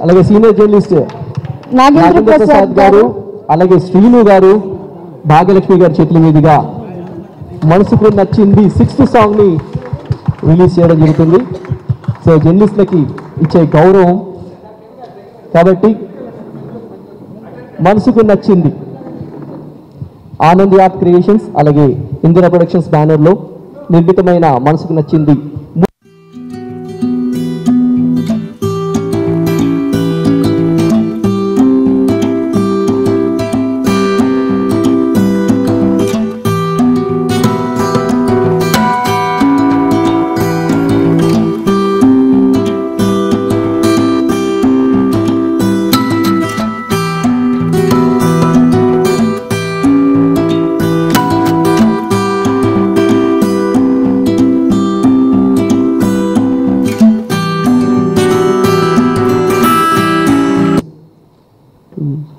అలాగే senior journalist Nagendra Prasad గారు, అలాగే శ్రీను గారు, భాగ్యలక్ష్మి గారి చేతుల మీదుగా మనసుకు నచ్చింది 6th సాంగ్ని రిలీజ్ చేయడం జరుగుతుంది. సో జర్నలిస్టులకి ఇచ్చే గౌరవం కాబట్టి మనసుకు నచ్చింది ఆనంద్ ఆర్ట్ క్రియేషన్స్ అలాగే ఇందిరా ప్రొడక్షన్స్ బ్యానర్లో నిర్మితమైన మనసుకు నచ్చింది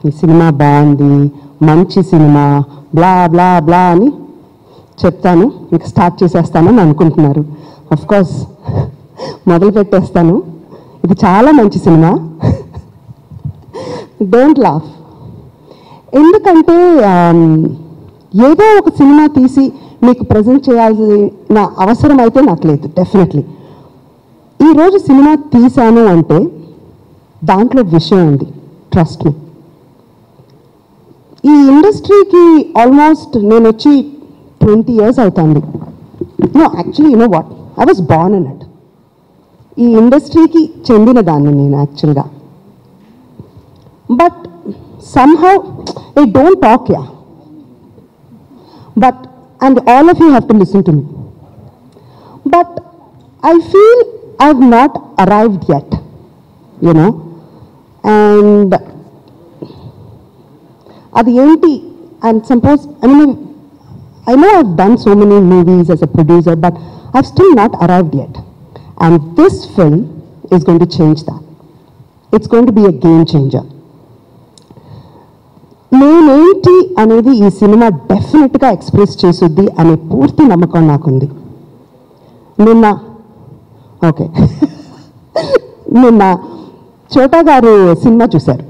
ఈ సినిమా బాగుంది, మంచి సినిమా, బ్లా బ్లా బ్లా అని చెప్తాను. ఇంకా స్టార్ట్ చేసేస్తానని అనుకుంటున్నారు. కోర్స్ మొదలు పెట్టేస్తాను. ఇది చాలా మంచి సినిమా. Don't laugh. ఎందుకంటే ఏదో ఒక సినిమా తీసి మీకు ప్రజెంట్ చేయాల్సిన అవసరం అయితే నాకు లేదు. డెఫినెట్లీ ఈరోజు సినిమా తీశాను అంటే దాంట్లో విషయం ఉంది. Trust me. ఈ ఇండస్ట్రీకి ఆల్మోస్ట్ నేను వచ్చి 20 years అవుతుంది. Actually know what, I was born in it. ఈ ఇండస్ట్రీకి చెందిన దాన్ని నేను యాక్చువల్గా. But somehow I don't talk yeah, but and all of you have to listen to me. But I feel I have not arrived yet, you know. And అది ఏంటి, and suppose I know I've done so many movies as a producer, but I've still not arrived yet. And this film is going to change that. It's going to be a game changer. నేనేంటి అనేది ఈ cinema డెఫినెట్గా express చేస్తుంది అనే పూర్తి నమ్మకం నాకుంది. నిన్న చోటా గారు సినిమా చూశారు.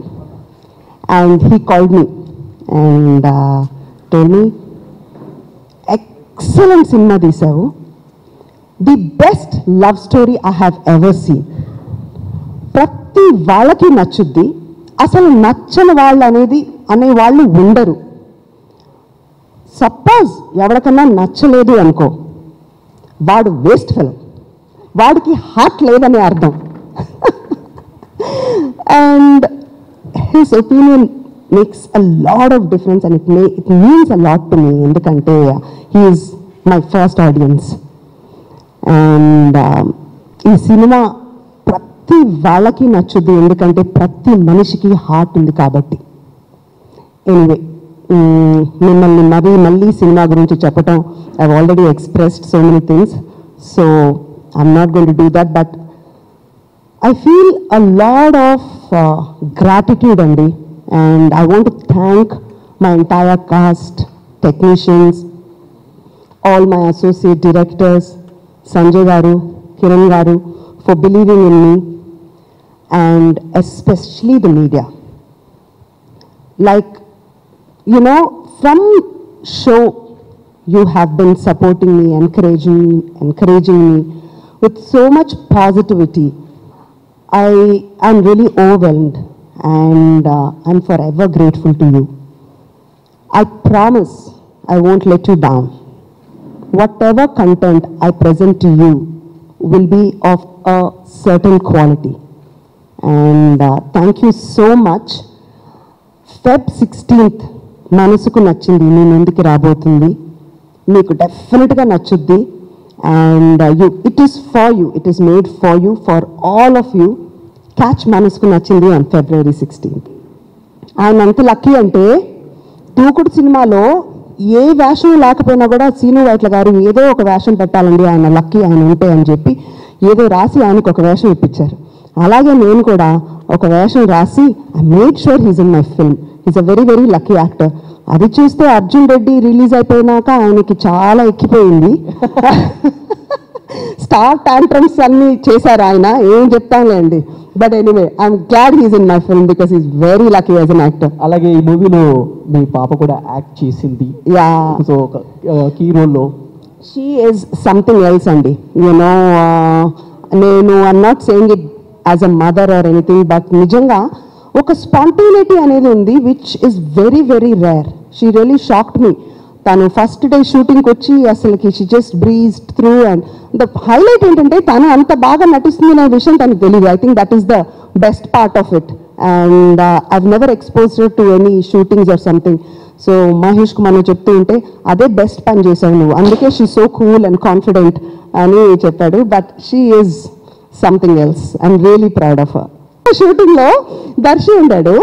And he called me and told me, excellent cinema తీసావు, the best love story I have ever seen. ప్రతి వాళ్ళకి నచ్చుద్ది, అసలు నచ్చని వాళ్ళు అనేవాళ్ళు ఉండరు. సపోజ్ ఎవరికన్నా నచ్చలేదు అనుకో, వాడు వేస్ట్ ఫెలో, వాడికి హార్ట్ లేదని అర్థం. And his opinion makes a lot of difference, and it means a lot to me ఎందుకంటే he is my first audience. And ఈ సినిమా ప్రతి వాళ్ళకి నచ్చుద్ది ఎందుకంటే ప్రతి మనిషికి హార్ట్ ఉంది కాబట్టి. ఎనీవే, మిమ్మల్ని మళ్ళీ సినిమా గురించి చెప్పటం, I've already expressed so many things, so I'm not going to do that, but I feel a lot of gratitude, Andy, and I want to thank my entire cast, technicians, all my associate directors, Sanjay Garu, Kiran Garu, for believing in me, and especially the media. Like, you know, from show you have been supporting me, encouraging me with so much positivity. I am really overwhelmed, and I'm forever grateful to you. I promise I won't let you down. Whatever content I present to you will be of a certain quality. And thank you so much. Feb 16th, Manasuku Nachindi మీ ముందుకి రాబోతుంది. మీకు డెఫినెట్గా నచ్చుద్ది. And it is for you, it is made for you, for all of you. Catch Manasuku Nachindi on February 16th. ఆయన అంత lucky అంటే దూకుడు సినిమాలో ఏ వేషం లేకపోయినా కూడా సీను వైట్ల గారు ఏదో ఒక వేషం పెట్టాలండి, ఆయన లక్కీ ఆయన ఉంటే అని చెప్పి ఏదో రాసి ఆయనకు ఒక వేషం ఇప్పించారు. అలాగే నేను కూడా ఒక వేషం రాసి I made sure he's in my film. He's a very very lucky actor. అది చూస్తే అర్జున్ రెడ్డి రిలీజ్ అయిపోయినాక ఆయనకి చాలా ఎక్కిపోయింది. స్టార్ టాంట్రమ్స్ అన్నీ చేశారు ఆయన, ఏం చెప్తానులేండి. But anyway, I'm glad he's in my film because he's very lucky as an actor. అలాగే ఈ మూవీలో మీ పాప కూడా యాక్ట్ చేసింది. Yeah. సో ఒక కీ రోల్లో. She is something else, Andy. You know, I'm not saying it as a mother or anything, but నిజంగా ఒక స్పాంటేనిటీ అనేది ఉంది which is very very rare. She really shocked me. తను first day షూటింగ్కి వచ్చి అసలుకి she just breezed through. And the highlight ఏంటంటే తను అంత బాగా నటిస్తుంది అనే విషయం తనకు తెలియదు. I think that is the best part of it. And I've never exposed to any shootings or something. So మహేష్కు మనం చెప్తూ ఉంటే అదే బెస్ట్ పని చేసావు నువ్వు, అందుకే she so cool and confident అని చెప్పాడు. But she is something else. I'm really proud of her. Shooting లో దర్శి ఉండాడు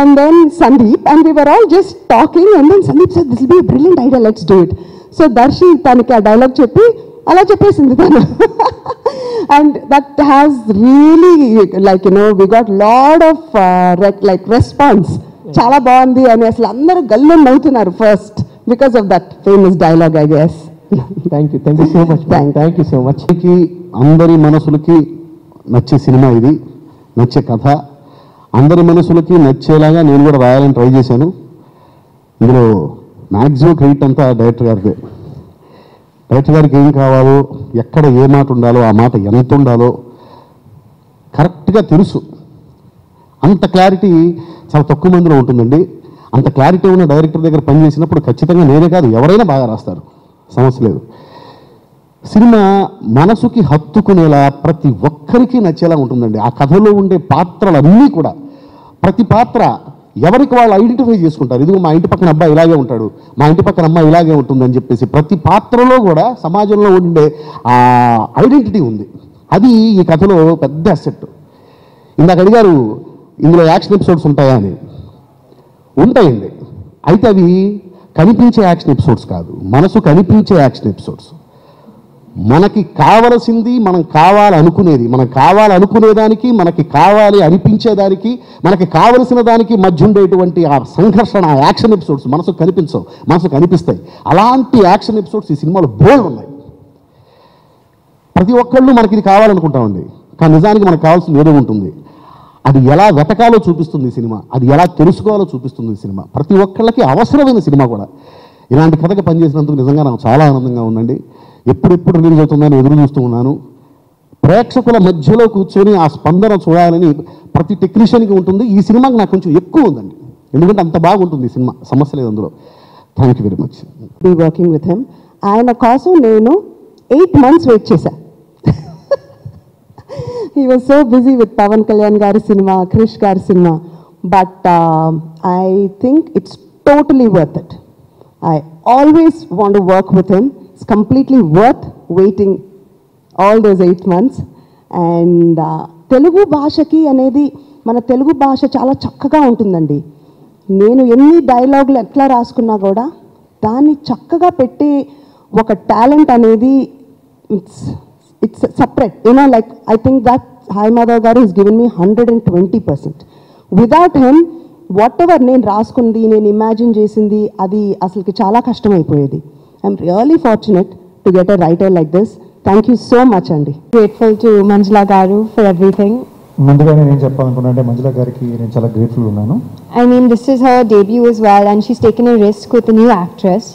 and then Sandeep and we were all just talking and then Sandeep said this will be a brilliant idea, let's do it. So Darshi తనకి ఆ dialogue చెప్పి అలా చెప్పేసింది తను. And that has really like we got lot of like response. చాలా బాగుంది అని అసలు అందరూ గల్లు నవ్వుతున్నారు first because of that famous dialogue, I guess. Thank you so much. Thank you so much. అందరి మనసులకి నచ్చే సినిమా ఇది, నచ్చే కథ. అందరి మనసులకి నచ్చేలాగా నేను కూడా రాయాలని ట్రై చేశాను. ఇందులో మ్యాక్సిమం క్రెడిట్ అంతా డైరెక్టర్ గారిదే. డైరెక్టర్ గారికి ఏం కావాలో, ఎక్కడ ఏ మాట ఉండాలో, ఆ మాట ఎంత ఉండాలో కరెక్ట్గా తెలుసు. అంత క్లారిటీ చాలా తక్కువ మందిలో ఉంటుందండి. అంత క్లారిటీ ఉన్న డైరెక్టర్ దగ్గర పనిచేసినప్పుడు ఖచ్చితంగా నేనే కాదు ఎవరైనా బాగా రాస్తారు, సమస్య లేదు. సినిమా మనసుకి హత్తుకునేలా ప్రతి ఒక్కరికి నచ్చేలా ఉంటుందండి. ఆ కథలో ఉండే పాత్రలన్నీ కూడా ప్రతి పాత్ర ఎవరికి వాళ్ళు ఐడెంటిఫై చేసుకుంటారు. ఇదిగో మా ఇంటి పక్కన అబ్బాయి ఇలాగే ఉంటాడు, మా ఇంటి పక్కన అమ్మాయి ఇలాగే ఉంటుందని చెప్పేసి ప్రతి పాత్రలో కూడా సమాజంలో ఉండే ఆ ఐడెంటిటీ ఉంది. అది ఈ కథలో పెద్ద అసెట్. ఇందాక అడిగారు ఇందులో యాక్షన్ ఎపిసోడ్స్ ఉంటాయా అని. ఉంటాయండి. అయితే అవి కనిపించే యాక్షన్ ఎపిసోడ్స్ కాదు, మనసు కనిపించే యాక్షన్ ఎపిసోడ్స్. మనకి కావలసింది, మనం కావాలనుకునేది, మనం కావాలనుకునేదానికి, మనకి కావాలి అనిపించేదానికి, మనకి కావలసిన దానికి మధ్య ఉండేటువంటి ఆ సంఘర్షణ, ఆ యాక్షన్ ఎపిసోడ్స్ మనసు కనిపించవు, మనసు కనిపిస్తాయి. అలాంటి యాక్షన్ ఎపిసోడ్స్ ఈ సినిమాలో బోల్డ్ ఉన్నాయి. ప్రతి ఒక్కళ్ళు మనకి ఇది కావాలనుకుంటామండి, కానీ నిజానికి మనకు కావాల్సింది ఏదో ఉంటుంది. అది ఎలా వెతకాలో చూపిస్తుంది ఈ సినిమా, అది ఎలా తెలుసుకోవాలో చూపిస్తుంది ఈ సినిమా. ప్రతి ఒక్కళ్ళకి అవసరమైన సినిమా కూడా. ఇలాంటి కథకి పనిచేసినందుకు నిజంగా నాకు చాలా ఆనందంగా ఉందండి. ఎప్పుడెప్పుడు రిలీజ్ అవుతుందని ఎదురు చూస్తూ ఉన్నాను. ప్రేక్షకుల మధ్యలో కూర్చొని ఆ స్పందన చూడాలని ప్రతి టెక్నీషియన్కి ఉంటుంది. ఈ సినిమాకి నాకు కొంచెం ఎక్కువ ఉందండి, ఎందుకంటే అంత బాగుంటుంది ఈ సినిమా, సమస్య లేదు అందులో. Thank you very much. Be working with him. ఆయన కోసం నేను 8 months వెయిట్ చేశా. He was so busy with Pawan Kalyan gari cinema, Krish gari cinema, but I think it's totally worth it. I always want to work with him. It's completely worth waiting all those 8 months. And Telugu భాషకి అనేది, మన తెలుగు భాష చాలా చక్కగా ఉంటుందండి. నేను ఎన్ని డైలాగులు ఎట్లా రాసుకున్నా కూడా దాన్ని చక్కగా పెట్టే ఒక టాలెంట్ అనేది it's separate. Like I think that Hi Mother Garu has given me 120%. Without him, whatever నేను రాసుకుంది, నేను ఇమాజిన్ చేసింది, అది అసలుకి చాలా కష్టమైపోయేది. I'm really fortunate to get a writer like this. Thank you so much, Andy. Grateful to Manjula Garu for everything. ముందుగా నేను చెప్పాలనుకున్నానంటే మంజుల గారికి నేను చాలా గ్రేట్ఫుల్ ఉన్నాను. I mean, this is her debut as well, and she's taken a risk with a new actress.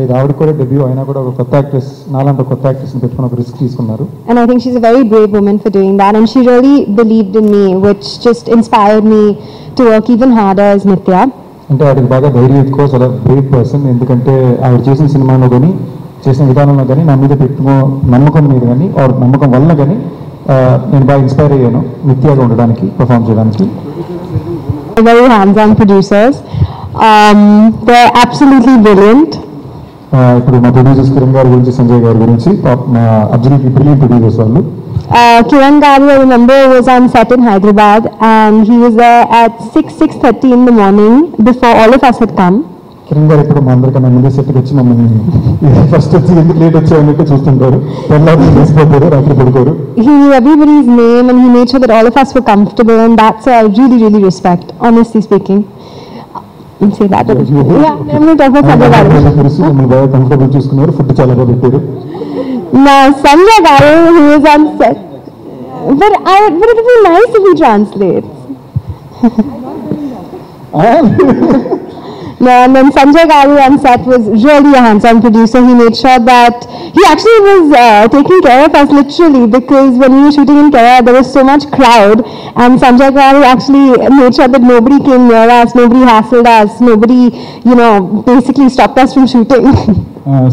ఇది ఆవిడ కూడా debut అయినా కూడా ఒక కొత్త యాక్ట్రెస్, నాలాంటి కొత్త యాక్ట్రెస్ని పెట్టుకుని ఒక రిస్క్ తీసుకున్నారు. And I think she's a very brave woman for doing that, and she really believed in me, which just inspired me to work even harder as Nitya. అంటే ఆవిడకి బాగా ధైర్యం ఎక్కువ, చాలా బ్రేవ్ పర్సన్. ఎందుకంటే ఆవిడ చేసిన సినిమాలో కానీ, చేసిన విధానంలో కానీ, నా మీద పెట్టుకో నమ్మకం మీద కానీ, నమ్మకం వల్ల కానీ నేను బాగా ఇన్స్పైర్ అయ్యాను నిత్యాగా ఉండడానికి, పర్ఫామ్ చేయడానికి. Very hands-on producers. They're absolutely brilliant. ఇప్పుడు మా ప్రొడ్యూసర్స్ కిరణ్ గారి గురించి, సంజయ్ గారి గురించి, మా అబ్జల్యూట్లీ బ్రిలియంట్ ప్రొడ్యూసర్స్ వాళ్ళు. Kiran Garu, I remember, was on set in Hyderabad, and he was there at 6:30 in the morning before all of us had come. Kiran గారు ఇప్పుడు మా అందరికన్నా ముందే సెట్కి వచ్చి మమ్మల్ని ఫస్ట్ వచ్చి ఎందుకు లేట్ వచ్చాయన్నట్టు చూస్తుంటారు. తెల్లారి వేసిపోతారు, రాత్రి పడుకోరు. He knew everybody's name, and he made sure that all of us were comfortable, and that's I really, really respect, honestly speaking. Say that. Yeah, I'm going to talk about Sanjay Garu. మమ్మల్ని బాగా comfortable చూసుకున్నారు, food చాలా బాగా పెట్టారు. Now, Sanjay Garu, who was on set. But it would be nice if he translates. No, and then Sanjay Garu on set was really a hands-on producer. He made sure that he actually was taking care of us literally, because when we were shooting in Kerala, there was so much crowd, and Sanjay Garu actually made sure that nobody came near us, nobody hassled us, nobody, basically stopped us from shooting.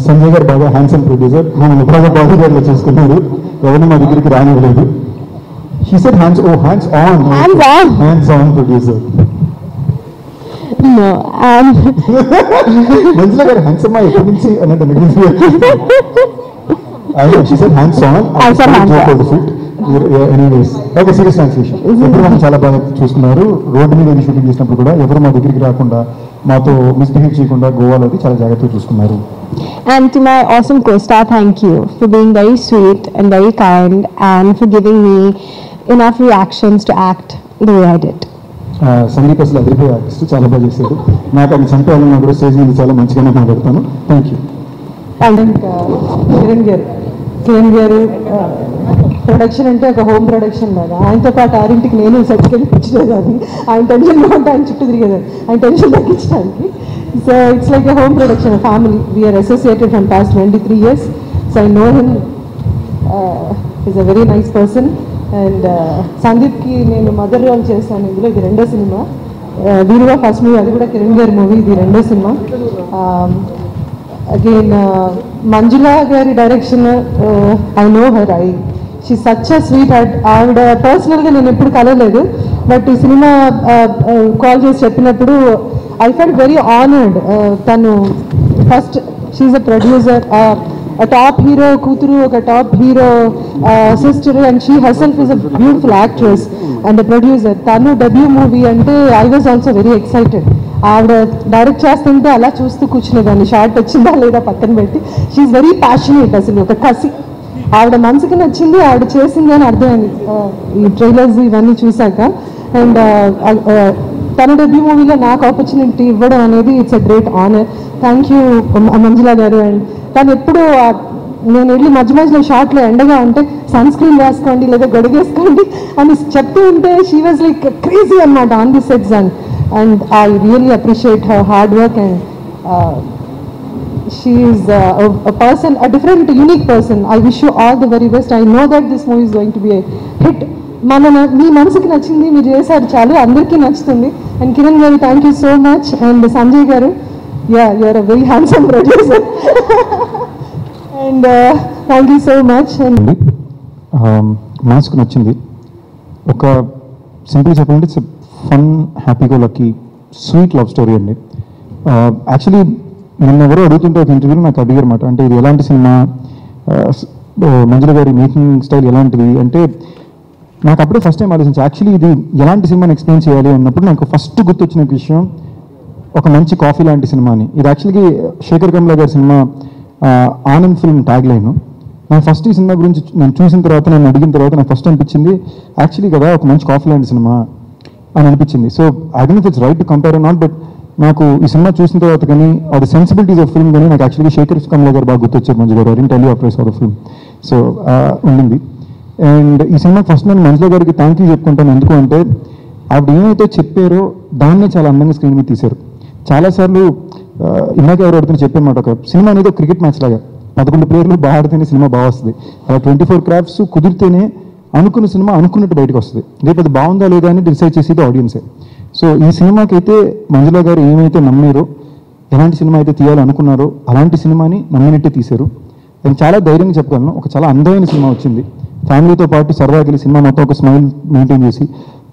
Sanjay గారు బాగా handsome producer, మనం ఎప్పుడైనా బాగా గారిలో చూసుకున్నారు, ఎవరిని మా దగ్గరికి రానివ్వలేదు. He said hands on producer. No, మంజుల గారు హ్యాండ్సమ్ ఎప్పటి నుంచి అన్నట్టు she said hands on. Anyways okay, serious translation. ఎప్పుడు మనం చాలా బాగా చూసుకున్నారు. రోడ్డు మీద షూటింగ్ చేసినప్పుడు కూడా ఎవరు మా దగ్గరికి రాకుండా, మాతో మిస్బిహేవ్ చేయకుండా గోవాలో అది చాలా జాగ్రత్తగా చూసుకున్నారు. And to my awesome co-star, thank you for being very sweet and very kind, and for giving me enough reactions to act the way I did. Sandeep అసలు అదిరిపోయే ఆర్టిస్ట్, చాలా బాగా చేశాడు. నాకు అది చంపాలన్నా కూడా స్టేజ్ మీద చాలా మంచిగానే మాట్లాడతాను. Thank you. కిరణ్ గారు ప్రొడక్షన్ అంటే ఒక హోమ్ ప్రొడక్షన్ లాగా. ఆయనతో పాటు 6ంటికి నేను సెట్కెళ్ళి కూర్చునేదాన్ని. ఆయన టెన్షన్గా ఉంటే ఆయన చుట్టూ తిరిగేదాన్ని, ఆయన టెన్షన్ తగ్గించడానికి. So it's like a home production, family. We're associated from past 23 years. So I know him, is a very nice person. And సందీప్కి నేను మదర్ రోల్ చేశాను ఇందులో. ఇది 2వ సినిమా. వీరుగా ఫస్ట్ మూవీ, అది కూడా కిరణ్ గారి మూవీ. ఇది 2వ సినిమా. అగైన్ మంజులా గారి direction, I know her, she such a sweet heart. ఆవిడ పర్సనల్గా నేను ఎప్పుడు కలవలేదు, బట్ ఈ సినిమా కాల్ చేసి చెప్పినప్పుడు ఐ ఫెల్ట్ వెరీ ఆనర్డ్. తను first she's a producer, a top hero కూతురు, ఒక top hero sister, and she herself is a beautiful actress and a producer. తను డెబ్యూ మూవీ అంటే I was also very excited. ఆవిడ direct చేస్తుంటే అలా చూస్తూ కూర్చునేదాన్ని, short వచ్చిందా లేదా పక్కన పెట్టి. షీఈ్ వెరీ ప్యాషనేట్, అసలు ఒక కసి. ఆవిడ మనసుకి నచ్చింది, ఆవిడ చేసింది అని అర్థమైంది ఈ ట్రైలర్స్ ఇవన్నీ చూశాక. అండ్ తన డెబ్యూ మూవీలో నాకు ఆపర్చునిటీ ఇవ్వడం అనేది it's a great honour. Thank you Manjula గారు. అండ్ తను ఎప్పుడు నేను వెళ్ళి మధ్య మధ్యలో షార్ట్లో ఎండగా ఉంటే సన్ స్క్రీన్ వేసుకోండి లేదా గొడిగేసుకోండి అని చెప్తూ ఉంటే షీ వాజ్ లైక్ క్రేజీ అనమాట on the sets. And I really appreciate her hard work. And she is a person, a different, unique person. I wish you all the very best. I know that this movie is going to be a hit. మీ మనసుకి నచ్చింది, మీరు చేశారు, చాలు, అందరికీ నచ్చుతుంది. And Kiran గారు, thank you so much. And Sanjay గారు, you are a very handsome producer. And thank you so much. And మనసుకు నచ్చింది. ఒక సింపుల్ చెప్పాలంటే ఇట్స్ ఫన్, హ్యాపీగా లక్కీ, స్వీట్ లవ్ స్టోరీ అండి. యాక్చువల్లీ నిన్న ఎవరో అడుగుతుంటే ఒక ఇంటర్వ్యూలో నాకు అడిగారు మాట, అంటే ఇది ఎలాంటి సినిమా, మంజుల గారి మేకింగ్ స్టైల్ ఎలాంటిది అంటే, నాకు అప్పుడే ఫస్ట్ టైం ఆలోచించి యాక్చువల్లీ ఇది ఎలాంటి సినిమాని ఎక్స్ప్లెయిన్ చేయాలి అన్నప్పుడు నాకు ఫస్ట్ గుర్తొచ్చిన విషయం ఒక మంచి కాఫీ లాంటి సినిమా అని. ఇది యాక్చువల్గా శేఖర్ కమ్లా గారి cinema Anand film tag line. నేను ఫస్ట్ ఈ సినిమా గురించి నేను చూసిన తర్వాత, నేను అడిగిన తర్వాత నాకు ఫస్ట్ అనిపించింది యాక్చువల్లీ కదా ఒక మంచి కాఫీ లాంటి సినిమా అని అనిపించింది. So I don't know if it's right to compare or not, but నాకు ఈ సినిమా చూసిన తర్వాత కానీ అది సెన్సిబిలిటీస్ ఆఫ్ ఫిల్మ్ కానీ నాకు యాక్చువల్గా శేఖర్ కమ్లా గారు బాగా గుర్తొచ్చారు. మంజు గారు I tell you after I saw the film. So ఉండింది. అండ్ ఈ సినిమా ఫస్ట్ నేను మంజుల గారికి థ్యాంక్ యూ చెప్పుకుంటాను. ఎందుకు అంటే ఆవిడ ఏమైతే చెప్పారో దాన్నే చాలా అందంగా స్క్రీన్ మీద తీశారు. చాలాసార్లు ఇందాక ఎవరు అడుగుతున్నా చెప్పానమాట, ఒక సినిమా అనేది ఒక క్రికెట్ మ్యాచ్ లాగా 11 ప్లేయర్లు బాగా ఆడితేనే సినిమా బాగా వస్తుంది. అలా 24 క్రాఫ్ట్స్ కుదిరితేనే అనుకున్న సినిమా అనుకున్నట్టు బయటకు వస్తుంది. రేపు అది బాగుందా లేదా అని డిసైడ్ చేసేది ఆడియన్సే. సో ఈ సినిమాకి అయితే మంజుల గారు ఏమైతే నమ్మారో, ఎలాంటి సినిమా అయితే తీయాలనుకున్నారో అలాంటి సినిమాని నమ్మినట్టే తీశారు. నేను చాలా ధైర్యంగా చెప్పగలను, ఒక చాలా అందమైన సినిమా వచ్చింది. ఫ్యామిలీతో పాటు సరదాగా వెళ్ళి సినిమా మొత్తం ఒక స్మైల్ మెయింటైన్ చేసి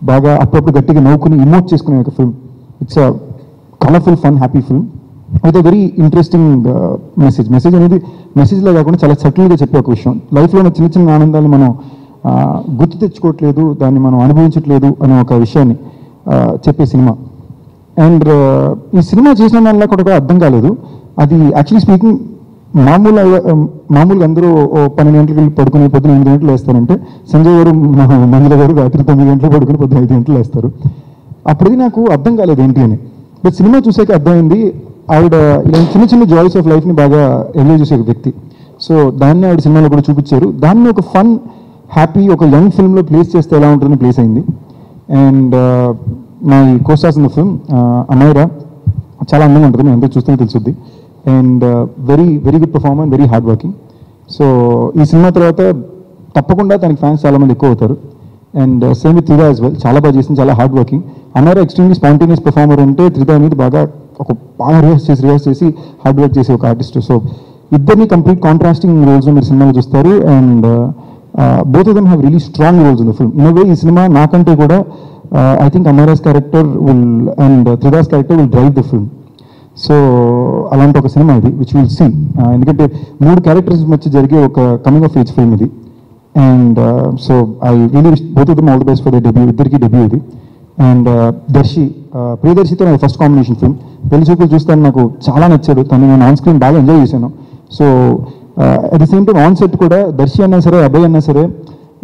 బాగా అప్పుడప్పుడు గట్టిగా నవ్వుకుని ఇమోట్ చేసుకునే ఒక film. It's a colourful, fun, happy film with a very interesting message అనేది మెసేజ్లో కాకుండా చాలా సటిల్గా చెప్పే ఒక విషయం. లైఫ్లో ఉన్న చిన్న చిన్న ఆనందాన్ని మనం గుర్తు తెచ్చుకోవట్లేదు, దాన్ని మనం అనుభవించట్లేదు అనే ఒక విషయాన్ని చెప్పే సినిమా. అండ్ ఈ సినిమా చేసిన వల్ల కూడా అర్థం కాలేదు. అది యాక్చువల్లీ స్పీకింగ్ మామూలుగా అందరూ 12 గంటలకు పడుకుని పొద్దున 8 గంటలు వేస్తారంటే, సంజయ్ గారు మంజుల గారు రాత్రి 9 గంటలు పడుకుని పొద్దున 5 గంటలు వేస్తారు. అప్పుడది నాకు అర్థం కాలేదు ఏంటి అని. బట్ సినిమా చూసాక అర్థమైంది, ఆవిడ ఇలా చిన్న చిన్న జాయ్స్ ఆఫ్ లైఫ్ని బాగా ఎంజాయ్ చేసే వ్యక్తి. సో దాన్ని ఆవిడ సినిమాలో కూడా చూపించారు. దాన్ని ఒక ఫన్ హ్యాపీ ఒక యంగ్ ఫిల్మ్లో ప్లేస్ చేస్తే ఎలా ఉంటుందని ప్లేస్ అయింది. And my costars in the film Amaira చాలా అందంగా ఉంటుంది, మేము అందరూ చూస్తూనే తెలుసుద్ది. And very very good performer, very hard working. So ఈ సినిమా తర్వాత తప్పకుండా తనకి ఫ్యాన్స్ చాలామంది ఎక్కువ అవుతారు. And same with Tridha as well, చాలా బాగా చేసింది, చాలా hard working. Amaira extremely spontaneous performer అంటే త్రిదా మీద బాగా రిహర్స్ చేసి హార్డ్ వర్క్ చేసే ఒక ఆర్టిస్ట్. సో ఇద్దరిని కంప్లీట్ కాంట్రాస్టింగ్ రోల్స్లో మీరు సినిమాలో చూస్తారు. And both of them have really strong roles in the film. In a way, ఈ సినిమా నాకంటే కూడా I think Amara's character will and Trida's character will drive the film. So అలాంటి ఒక cinema ఇది which will see, ఎందుకంటే 3 characters మధ్య జరిగే ఒక కమింగ్ ఆఫ్ ఏజ్ ఫిల్మ్ ఇది. And so I really wish both of them all the best for the debut, ఇద్దరికి debut ఇది. అండ్ ప్రియదర్శితో నా ఫస్ట్ కాంబినేషన్ ఫిల్మ్. పెళ్లి చూపులు చూస్తాను, నాకు చాలా నచ్చాడు తను, నేను ఆన్ స్క్రీన్ బాగా ఎంజాయ్ చేశాను. So at the same time on set కూడా దర్శి అన్నా సరే, అభయ్ అన్నా సరే,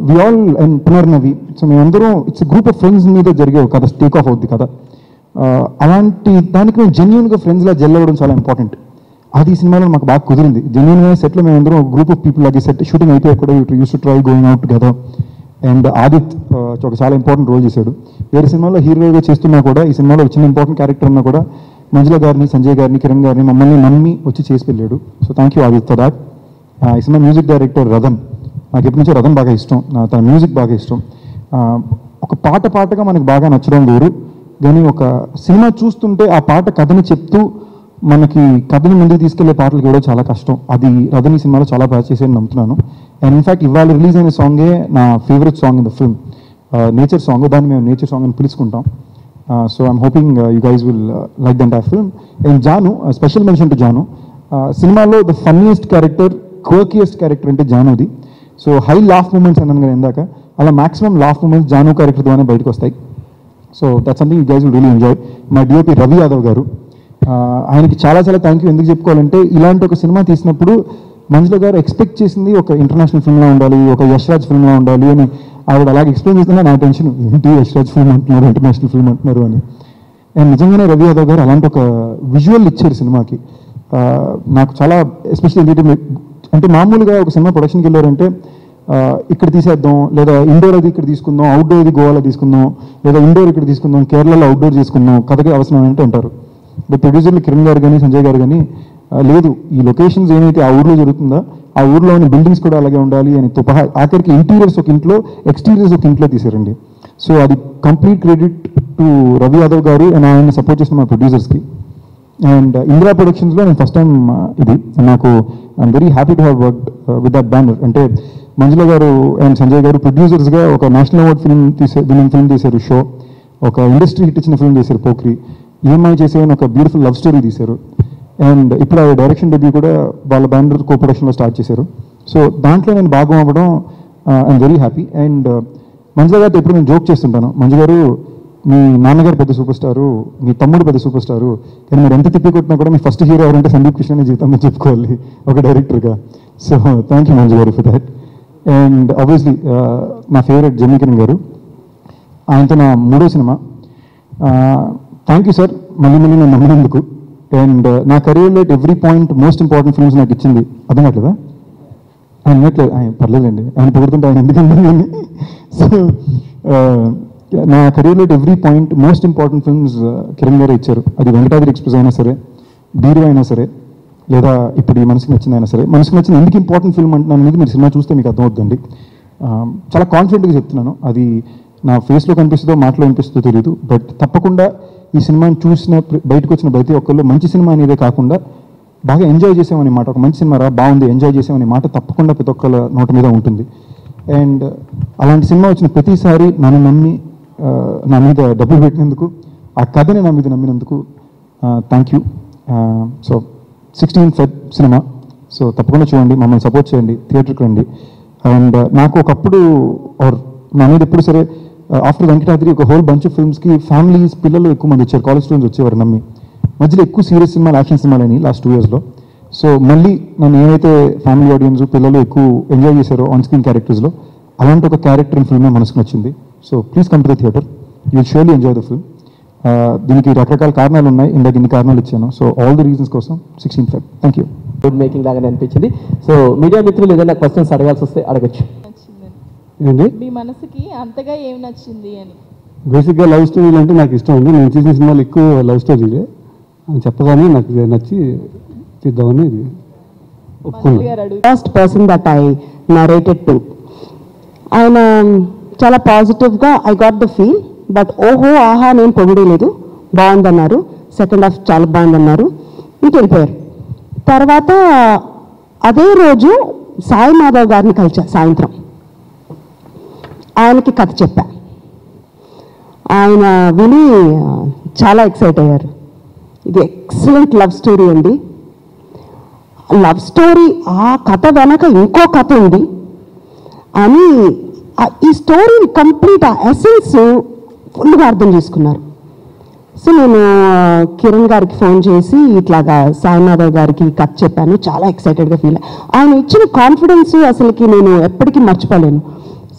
we all and Punarnavi, so మేమందరం ఇట్స్ గ్రూప్ ఆఫ్ ఫ్రెండ్స్ మీద జరిగే ఒక కథ, టేక్ ఆఫ్ అవుద్ది కదా. అలాంటి దానికి మేము జెన్యున్గా ఫ్రెండ్స్లా జెల్ అవ్వడం చాలా ఇంపార్టెంట్. అది ఈ సినిమాలో మాకు బాగా కుదిరింది. జెన్యున్గా సెట్లో మేమందరం ఒక గ్రూప్ ఆఫ్ పీపుల్ లాగే సెట్ షూటింగ్ అయితే కూడా use to try going out కదా. అండ్ ఆదిత్ ఒక చాలా ఇంపార్టెంట్ రోల్ చేశాడు. వేరే సినిమాలో హీరోగా చేస్తున్నా కూడా ఈ సినిమాలో ఒక చిన్న ఇంపార్టెంట్ క్యారెక్టర్ ఉన్నా కూడా మంజుల గారిని, సంజయ్ గారిని, కిరణ్ గారిని మమ్మల్ని నమ్మి వచ్చి చేసి వెళ్ళాడు. So thank you Aadit for that. ఈ సినిమా మ్యూజిక్ డైరెక్టర్ రథన్, నాకు ఎప్పటి నుంచో రథన్ బాగా ఇష్టం, తన మ్యూజిక్ బాగా ఇష్టం. ఒక పాటగా మనకు బాగా నచ్చడం వేరు, కానీ ఒక సినిమా చూస్తుంటే ఆ పాట కథని చెప్తూ మనకి కథని ముందుకు తీసుకెళ్లే పాటలు కూడా చాలా కష్టం. అది రథన్ ఈ సినిమాలో చాలా బాగా చేసేది నమ్ముతున్నాను. అండ్ ఇన్ఫాక్ట్ ఇవాళ రిలీజ్ అయిన సాంగే నా favourite song in the film, nature song. దాన్ని మేము నేచర్ సాంగ్ అని పిలుచుకుంటాం. So I'm hoping you guys will like the entire film. And Janu, special mention to Janu. సినిమాలో the funniest character, quirkiest character అంటే జానుది. సో హై లాఫ్ మూమెంట్స్ అన్నాను కదా ఇందాక, అలా maximum laugh moments Janu character ద్వారానే బయటకు వస్తాయి. So that's something you guys will really enjoy. మా డిఓపి రవి యాదవ్ గారు, ఆయనకి చాలా థ్యాంక్ యూ. ఎందుకు చెప్పుకోవాలంటే ఇలాంటి ఒక సినిమా తీసినప్పుడు మంజుల గారు ఎక్స్పెక్ట్ చేసింది ఒక ఇంటర్నేషనల్ ఫిల్మ్లా ఉండాలి, ఒక యశ్రాజ్ ఫిల్మ్లా ఉండాలి అని ఆవిడ అలాగే ఎక్స్ప్లెయిన్ చేస్తున్నా నా టెన్షన్, ఏంటి యశ్రాజ్ ఫిల్మ్ అంటున్నారు, ఇంటర్నేషనల్ ఫిల్మ్ అంటున్నారు అని. అండ్ నిజంగానే రవి యాదవ్ గారు అలాంటి ఒక విజువల్ ఇచ్చారు సినిమాకి. నాకు చాలా ఎస్పెషల్లీ అంటే మామూలుగా ఒక సినిమా ప్రొడక్షన్కి వెళ్ళారంటే ఇక్కడ తీసేద్దాం, లేదా ఇండోర్ అది ఇక్కడ తీసుకుందాం, అవుట్డోర్ అది గోవాలో తీసుకుందాం, లేదా ఇండోర్ ఇక్కడ తీసుకుందాం, కేరళలో అవుట్డోర్ చేసుకుందాం, కథకి అవసరం అంటే అంటారు. బట్ ప్రొడ్యూసర్లు కిరణ్ గారు కానీ, సంజయ్ గారు కానీ లేదు, ఈ లొకేషన్స్ ఏమైతే ఆ ఊర్లో జరుగుతుందో ఆ ఊర్లోని బిల్డింగ్స్ కూడా అలాగే ఉండాలి అని ఆఖరికి ఇంటీరియర్స్ ఒక ఇంట్లో, ఎక్స్టీరియర్స్ ఒక ఇంట్లో తీసారండి. సో అది complete credit to Ravi Yadav గారు అండ్ ఆయన సపోర్ట్ చేసిన మా ప్రొడ్యూసర్స్కి. అండ్ ఇందిరా ప్రొడక్షన్స్లో నేను ఫస్ట్ టైం ఇది నాకు I'm very happy to have worked with that banner. అంటే మంజుల గారు అండ్ సంజయ్ గారు ప్రొడ్యూసర్స్గా ఒక నేషనల్ అవార్డ్ విన్నింగ్ ఫిల్మ్ తీశారు షో, ఒక ఇండస్ట్రీ హిట్ ఇచ్చిన ఫిల్మ్ తీశారు పోక్రి, ఈఎంఐ చేసేవని ఒక బ్యూటిఫుల్ లవ్ స్టోరీ తీశారు. అండ్ ఇప్పుడు ఆ డైరెక్షన్ డెబ్యూ కూడా వాళ్ళ బ్యానర్ కో ప్రొడక్షన్లో స్టార్ట్ చేశారు. సో దాంట్లో నేను భాగం అవ్వడం ఐఎమ్ వెరీ హ్యాపీ. అండ్ మంజుల గారితో ఎప్పుడు నేను జోక్ చేస్తుంటాను, మంజు గారు మీ నాన్నగారు పెద్ద సూపర్ స్టారు, మీ తమ్ముడు పెద్ద సూపర్ స్టారు, కానీ మీరు ఎంత తిప్పి కొట్టినా కూడా మీ ఫస్ట్ హీరో ఎవరంటే సందీప్ కిషన్ జీవితంలో చెప్పుకోవాలి ఒక డైరెక్టర్గా. సో థ్యాంక్ యూ మంజు గారు ఫర్ దాట్. అండ్ ఆబ్వియస్లీ నా ఫేవరెట్ జమీకిరణ్ గారు, ఆయనతో నా 3వ సినిమా. థ్యాంక్ యూ సార్ మళ్ళీ నేను నమ్మినందుకు. అండ్ నా కెరీర్లో at every point most important films నాకు ఇచ్చింది. అర్థం కావట్లేదా? ఆయన వినట్లేదు, ఆయన పర్లేదండి, ఆయన పొగుడుతుంటే ఆయన ఎందుకంటే. సో నా కెరీర్లో at every point most important films Kiran గారు ఇచ్చారు. అది వెంకటాద్రి ఎక్స్ప్రెస్ అయినా సరే, బీరు అయినా సరే, లేదా ఇప్పుడు ఈ మనసుకు నచ్చిందైనా సరే. మనసుకు నచ్చిన ఎందుకు ఇంపార్టెంట్ ఫిల్మ్ అంటున్నాను అనేది మీరు సినిమా చూస్తే మీకు అర్థమవుతుందండి. చాలా కాన్ఫిడెంట్గా చెప్తున్నాను. అది నా ఫేస్లో కనిపిస్తుందో మాటలో కనిపిస్తుందో తెలియదు, బట్ తప్పకుండా ఈ సినిమాని చూసిన బయటకు వచ్చిన ప్రతి ఒక్కళ్ళు మంచి సినిమా అనేదే కాకుండా బాగా ఎంజాయ్ చేసామనే మాట, ఒక మంచి సినిమా రా బాగుంది ఎంజాయ్ చేసామనే మాట తప్పకుండా ప్రతి ఒక్కళ్ళ నోటి మీద ఉంటుంది. అండ్ అలాంటి సినిమా వచ్చిన ప్రతిసారి నన్ను నమ్మి నా మీద డబ్బులు పెట్టినందుకు, ఆ కథని నా మీద నమ్మినందుకు థ్యాంక్ యూ. సో 16 ఫెబ్ సినిమా, సో తప్పకుండా చూడండి, మమ్మల్ని సపోర్ట్ చేయండి, థియేటర్కి రండి. అండ్ నాకు ఒకప్పుడు నా మీద ఎప్పుడు సరే ఆఫ్టర్ వెంకటాద్రి ఒక హోల్ బంచ్ ఆఫ్ ఫిల్మ్స్కి ఫ్యామిలీస్ పిల్లలు ఎక్కువ మంది వచ్చారు, కాలేజ్ స్టూడెంట్స్ వచ్చేవారు నమ్మి. మధ్యలో ఎక్కువ సీరియస్ సినిమాలు, యాక్షన్ సినిమాలని లాస్ట్ 2 yearsలో. సో మళ్ళీ నన్ను ఏమైతే ఫ్యామిలీ ఆడియన్స్ పిల్లలు ఎక్కువ ఎంజాయ్ చేశారో ఆన్ స్క్రీన్ క్యారెక్టర్స్లో, అలాంటి ఒక క్యారెక్టర్ ఇన్ ఫిల్మే మనసుకు నచ్చింది. So please come to the theatre, you will surely enjoy the film. దీనికి రకరకాల కారణాలు ఉన్నాయి, ఇందాక ఇన్ని కారణాలు ఇచ్చాను. సో ఆల్ ది రీజన్స్ కోసం 16 Feb. Thank you. Good making లాగానే అనిపించింది. సో మీడియా మిత్రులు ఏదైనా క్వశ్చన్స్ అడగాల్సి వస్తే అడగచ్చు. ఏంటి మీ మనసుకి అంతగా ఏం నచ్చింది అని? బేసిక్గా లవ్ స్టోరీలు అంటే నాకు ఇష్టం ఉంది. నేను చేసిన సినిమాలు ఎక్కువ లవ్ స్టోరీలే అని చెప్పగానే నాకు నచ్చి చేద్దామని ఒప్పుకున్నాను. First person that I narrated to, ఆయన చాలా పాజిటివ్గా I got the feel, but ఓహో ఆహా నేను పొగిడేలేదు, బాగుందన్నారు, సెకండ్ హాఫ్ చాలా బాగుందన్నారు, ఇంటికి వెళ్ళిపోయారు. తర్వాత అదే రోజు సాయి మాధవ్ గారిని కలిసా సాయంత్రం. ఆయనకి కథ చెప్పా. ఆయన విని చాలా ఎక్సైట్ అయ్యారు. ఇది ఎక్సలెంట్ లవ్ స్టోరీ అండి. లవ్ స్టోరీ, ఆ కథ వెనక ఇంకో కథ ఉంది అని ఈ స్టోరీ కంప్లీట్ ఆ ఎసెన్స్ ఫుల్గా అర్థం చేసుకున్నారు. సో నేను కిరణ్ గారికి ఫోన్ చేసి ఇట్లాగా సాయిమాధవ్ గారికి కథ చెప్పాను. చాలా ఎక్సైటెడ్గా ఫీల్. ఆయన ఇచ్చిన కాన్ఫిడెన్స్ అసలుకి నేను ఎప్పటికీ మర్చిపోలేను.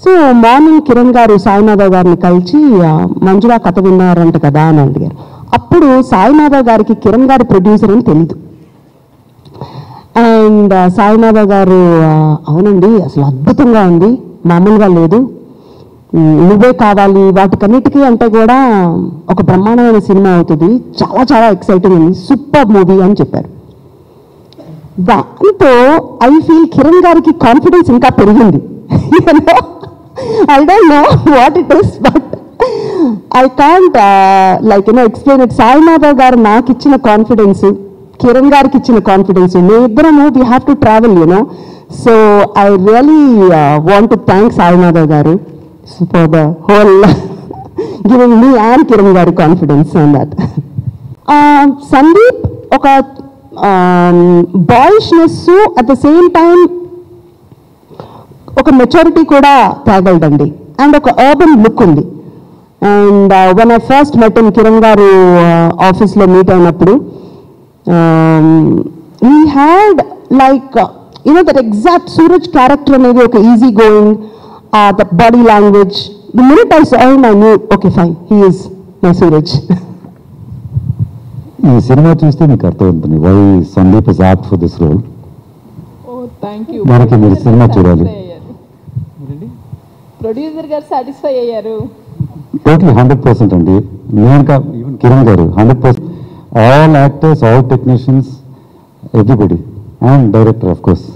సో మార్నింగ్ కిరణ్ గారు సాయిమాధవ్ గారిని కలిసి మంజులా కథ విన్నారంట కదా అని అడిగారు. అప్పుడు సాయిమాధవ్ గారికి కిరణ్ గారి ప్రొడ్యూసర్ అని తెలీదు. అండ్ సాయిమాధవ్ గారు అవునండి అసలు అద్భుతంగా ఉంది, మామూలుగా లేదు, నువ్వే కావాలి వాటికన్నిటికీ అంటే కూడా ఒక బ్రహ్మాండమైన సినిమా అవుతుంది, చాలా చాలా ఎక్సైటింగ్ ఉంది, సూపర్ మూవీ అని చెప్పారు. దాంతో ఐ ఫీల్ కిరణ్ గారికి కాన్ఫిడెన్స్ ఇంకా పెరిగింది. I don't know what it is, but I can't explain it. Saimadhav గారు నాకు ఇచ్చిన కాన్ఫిడెన్స్, కిరణ్ గారికి ఇచ్చిన కాన్ఫిడెన్స్, మేమిద్దరము we have to travel you know. So I really want to thank Saimadhav గారు for the whole giving me and Kiran Gari confidence on that. Sundeep oka boyishness at the same time oka maturity kuda tagaldandi and oka urban look undi. And when I first met him Kiran Garu office lo meet ayinappudu he had that exact Suraj character anedi oka easy going, the body language. The minute I saw him, I knew, okay, fine, he is my Suraj. ఈ సినిమా చూస్తే మీకు అర్థమవుతుంది why Sandeep is apt for this role. Thank you. మనకి మీరు cinema చూడాలి. Producer గారు satisfy అయ్యారు. టోటలీ 100% అండి. నేను ఈవెన్ కిరణ్ గారు 100%. All actors, all technicians, everybody and director of course.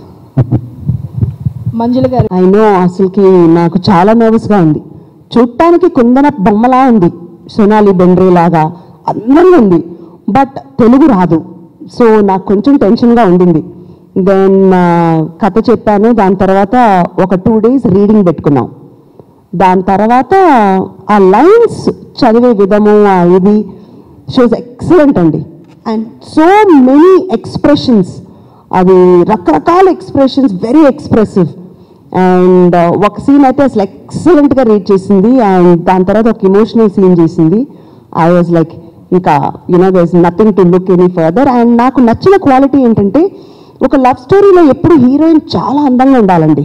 Manjula గారు ఐ నో అసలుకి నాకు చాలా నర్వస్గా ఉంది. చూడటానికి కుందన బొమ్మలా ఉంది, సోనాలి బెండ్రే లాగా అందంగా ఉంది, బట్ తెలుగు రాదు. సో నాకు కొంచెం టెన్షన్గా ఉండింది. దెన్ కథ చెప్పాను. దాని తర్వాత ఒక 2 days రీడింగ్ పెట్టుకున్నాం. దాని తర్వాత ఆ లైన్స్ చదివే విధము ఇది షోస్ ఎక్సలెంట్ అండి. అండ్ సో మెనీ ఎక్స్ప్రెషన్స్, అది రకరకాల ఎక్స్ప్రెషన్స్, వెరీ ఎక్స్ప్రెసివ్. అండ్ ఒక సీన్ అయితే అసలు ఎక్సలెంట్గా రీడ్ చేసింది. అండ్ దాని తర్వాత ఒక ఇమోషనల్ సీన్ చేసింది. ఐ వాజ్ లైక్ ఇంకా there is nothing to look any further. And నాకు నచ్చిన క్వాలిటీ ఏంటంటే ఒక లవ్ స్టోరీలో ఎప్పుడు హీరోయిన్ చాలా అందంగా ఉండాలండి.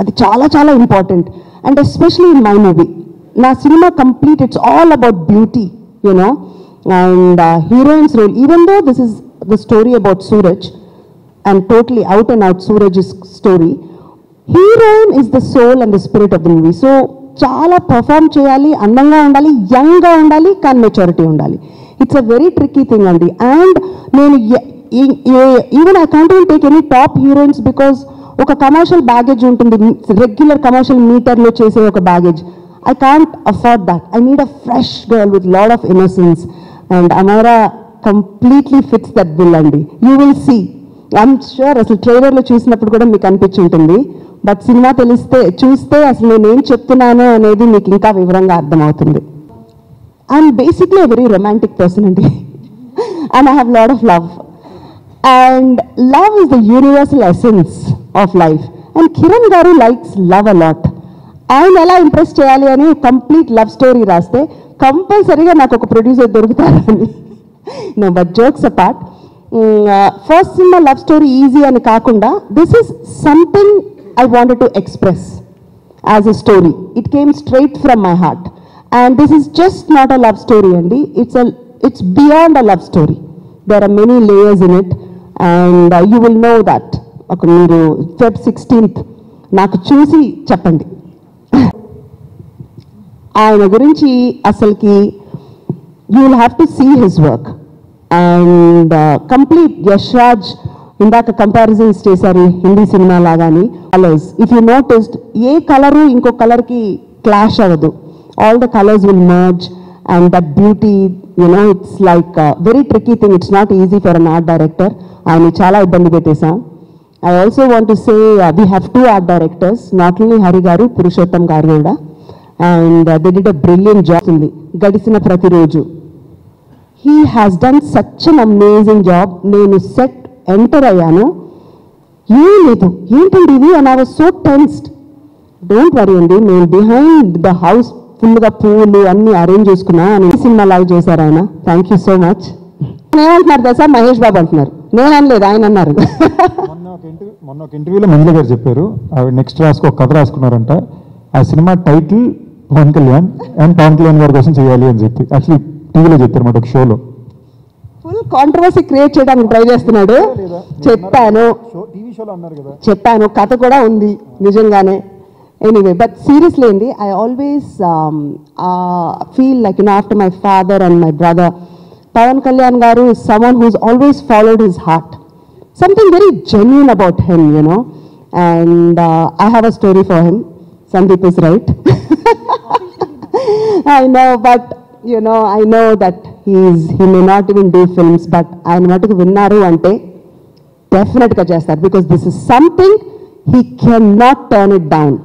అది చాలా చాలా important. And especially in my movie, నా సినిమా complete it's all about beauty you know. And heroines role, even though this is the story about Suraj and totally out and out Suraj's story, heroine is the soul and the spirit of the movie. So చాలా perform చేయాలి, అందంగా ఉండాలి, యంగ్గా ఉండాలి, కానీ maturity ఉండాలి. It's a very tricky thing అండి. And నేను even I can't even take any top heroines because ఒక కమర్షియల్ బ్యాగేజ్ ఉంటుంది, రెగ్యులర్ కమర్షియల్ మీటర్లో చేసే ఒక baggage. I can't afford that. I need a fresh girl with lot of innocence. And Amara completely fits that bill అండి. You will see, I'm sure. అసలు ట్రైలర్లో చూసినప్పుడు కూడా మీకు అనిపించి ఉంటుంది, బట్ సినిమా చూస్తే అసలు నేనేం చెప్తున్నాను అనేది మీకు ఇంకా వివరంగా అర్థమవుతుంది. I'm basically a very romantic person అండి. And I have lot of love. And love is the universal essence of life. And Kiran గారు లైక్స్ లవ్ అ లాట్. ఆయన ఎలా ఇంప్రెస్ చేయాలి అని కంప్లీట్ లవ్ స్టోరీ రాస్తే కంపల్సరీగా నాకు ఒక ప్రొడ్యూసర్ దొరుకుతారని. No, but jokes apart, first సినిమా లవ్ స్టోరీ ఈజీ అని కాకుండా this is something I wanted to express as a story. It came straight from my heart. And this is just not a love story అండి, it's beyond a love story. There are many layers in it and you will know that. మీరు Feb 16th నాకు చూసి చెప్పండి. ఆయన గురించి అసలుకి you will have to see his work and complete Yashraj ఇందాక comparisons చేశారు హిందీ సినిమా లాగాని కలర్స్ ఇఫ్ యూ నోటిస్డ్ ఏ కలరు ఇంకో కలర్కి క్లాష్ అవ్వదు all the colours will merge and that beauty you know it's like very tricky thing it's not easy for an art director ఆయన చాలా ఇబ్బంది పెట్టేశాం I also want to say we have 2 art directors not only Hari గారు పురుషోత్తం గారు కూడా and they did a brilliant job ఉంది గడిచిన ప్రతిరోజు he has done such an amazing job నేను సెట్ ఎంటర్ అయ్యాను ఏం లేదు ఏంటండి ఇది and I was so tensed don't worry అండి నేను బిహైండ్ ద హౌస్ ఫుల్గా పూలు అన్ని అరేంజ్ చేసుకున్నా అని సినిమా లాగా చేశారు ఆయన థ్యాంక్ యూ సో మచ్ ఏమంటున్నారు తెలుసా మహేష్ బాబు అంటున్నారు నేను అనలేదు ఆయన అన్నారు మొన్న ఒక ఇంటర్వ్యూలో మంజుల గారు చెప్పారు ఆవిడ నెక్స్ట్ రాసుకు ఒక కథ రాసుకున్నారంట ఆ సినిమా టైటిల్ పవన్ కళ్యాణ్ అండ్ పవన్ కళ్యాణ్ గారి కోసం చేయాలి అని చెప్పి యాక్చువల్లీ టీవీలో చెప్పారు మాట ఒక షోలో ఫుల్ కాంట్రవర్సీ క్రియేట్ చేయడానికి ట్రై చేస్తున్నాడు చెప్పాను టీవీ షోలో అన్నారు కదా చెప్పాను కథ కూడా ఉంది నిజంగానే ఎనీవే బట్ సీరియస్లీ అండి I always feel like you know after my father and my brother Pawan Kalyan గారు is someone who's always followed his heart something very genuine about him you know and I have a story for him Sandeep is right I know, but you know, I know that he may not even do films, but ఆయన మటుకు విన్నారు అంటే డెఫినెట్గా చేస్తారు because this is something he can not turn it down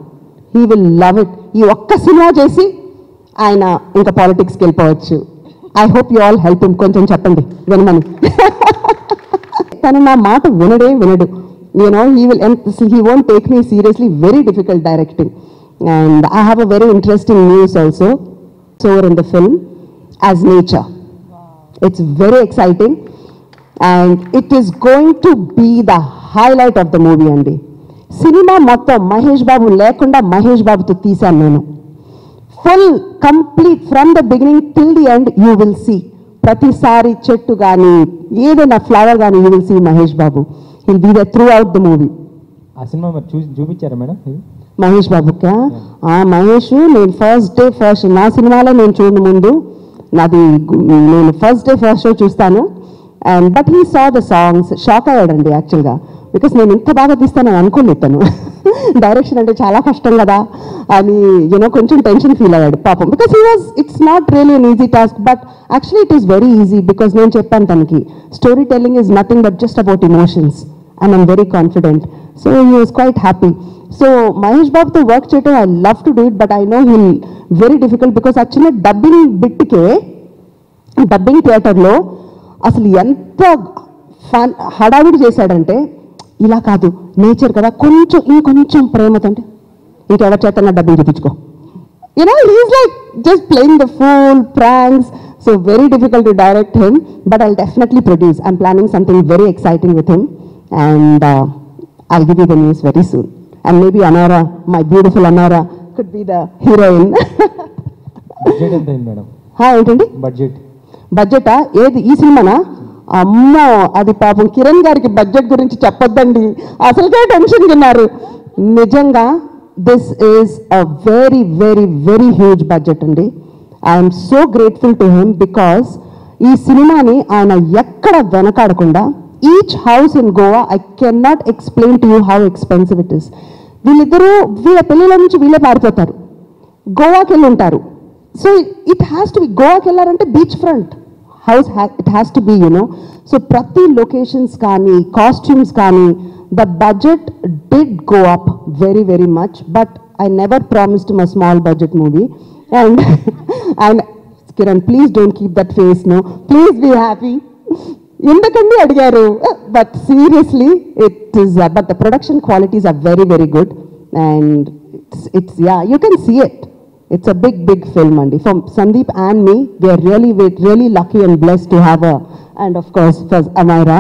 he will love it ఈ ఒక్క cinema చేసి ఆయన ఇంకా పాలిటిక్స్కి వెళ్ళిపోవచ్చు I hope you all help him కొంచెం చెప్పండి వినమని తను నా మాట వినడు you know he won't take me seriously very difficult directing and I have a very interesting news also in the film as nature. It's very exciting and it is going to be the highlight of the movie andi cinema mottham Mahesh Babu lekunda Mahesh Babu to teesanu nenu full complete from the beginning till the end you will see prati sari chettu gaani edaina flower gaani you will see Mahesh Babu he'll be there throughout the movie ఆ సినిమా మరి చూపించారా madam Mahesh బాబుకా మహేష్ నేను first నా సినిమాలో నేను చూడను ముందు నేను ఫస్ట్ డే ఫస్ట్ షో చూస్తాను and but he saw the songs shock అయ్యాడండి యాక్చువల్గా బికాస్ నేను ఇంత బాగా తీస్తానని అనుకోలేదు తను డైరెక్షన్ అంటే చాలా కష్టం కదా అని యూనో కొంచెం టెన్షన్ ఫీల్ అయ్యాడు పాపం because it's not really an easy task but actually it is very easy because నేను చెప్పాను తనకి story telling is nothing but just about emotions and I'm very confident so he was quite happy so Mahesh బాబుతో work చేయడం I love to do it but I know hill very difficult because ఆ చిన్న dubbing బిట్కే dubbing థియేటర్లో అసలు ఎంత హడావిడి చేశాడంటే ఇలా కాదు నేచర్ కదా ఇంకొంచెం ప్రేమతో అంటే ఇంకెవరి చేతన్నా డబ్బింగ్ చూపించుకో you know he's like just playing the full pranks so very difficult to direct him but I definitely produce I'm planning something very exciting with him and I'll give you the news very soon. And maybe Anara, my beautiful Anara, could be the heroine. Budget ఎంత అయింది madam ఏంటండి బడ్జెటా ఏది ఈ సినిమానా అమ్మో అది పాపం కిరణ్ గారికి బడ్జెట్ గురించి చెప్పొద్దండి అసలుకే టెన్షన్ తిన్నారు నిజంగా this is a very very very huge budget అండి I'm so grateful to him because ఈ సినిమాని ఆయన ఎక్కడ వెనకాడకుండా each house in Goa, I cannot explain to you how expensive it is. వీళ్ళిద్దరూ వీళ్ళ పెళ్ళిళ్ళ నుంచి వీళ్ళే పారిపోతారు గోవాకి వెళ్ళి ఉంటారు so it has to be గోవాకి వెళ్ళారంటే beach front house it has to be you know so ప్రతి లొకేషన్స్ కానీ కాస్ట్యూమ్స్ కానీ the budget did go up very very much but I never promised my small budget movie and Kiran please don't keep that face no please be happy ఎందుకండి అడిగారు but seriously it is but the production qualities are very very good and it's yeah you can see it it's a big film అండి from Sandeep and me we're really lucky and blessed to have and of course Amyra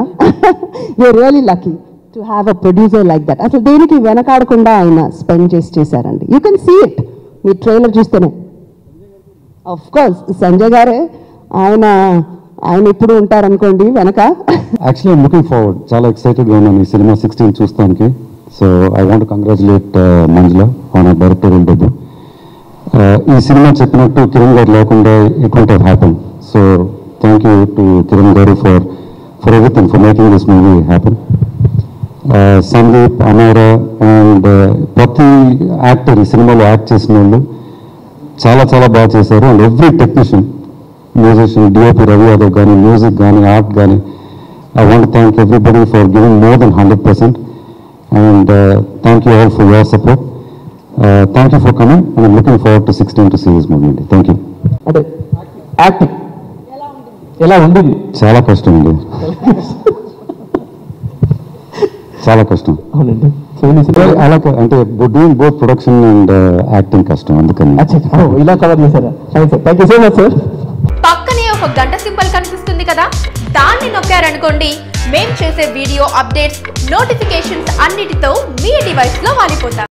we're really lucky to have a producer like that అసలు దేనికి వెనకాడకుండా ఆయన spend చేశారండి you can see it మీ trailer చూస్తేనే of course Sanjay గారే ఆయన ఎప్పుడు ఉంటారనుకోండి వెనక యాక్చువల్లీ ఐమ్ లుకింగ్ ఫార్వర్డ్ చాలా ఎక్సైటెడ్గా ఉన్నాను ఈ సినిమా 16 చూస్తానికి so I want congratulate Manjula on directorial debut ఈ సినిమా చెప్పినట్టు కిరణ్ గారు లేకుండా it won't have happen. So thank you to Kiran గారు for everything, for making this movie happen. Sandeep, Amyra and ప్రతి యాక్టర్ ఈ సినిమాలో యాక్ట్ చేసిన వాళ్ళు చాలా చాలా బాగా చేశారు. And every technician, musician, DOP Ravi Yadav కానీ, మ్యూజిక్ కానీ, ఆర్ట్ కానీ, I want to thank everybody for giving more then 100%. And thank you all for your support. Thank you for coming and I'm looking forward to 16 to see this movie అండి. Thank you. అంటే acting ఎలా ఉండింది? చాలా కష్టం అండి, చాలా కష్టం. అవునండి. సో ఈ సినిమా అలా అంటే doing both production and acting కష్టం, అందుకని. ఇలా కవర్ చేశారా? Thank you so much sir. పక్కనే ఒక గంట సింబల్ కనిపిస్తుంది కదా, దాన్ని నొక్కారనుకోండి మేం చేసే వీడియో అప్డేట్స్, నోటిఫికేషన్స్ అన్నిటితో మీ డివైస్ లో వాలిపోతాం.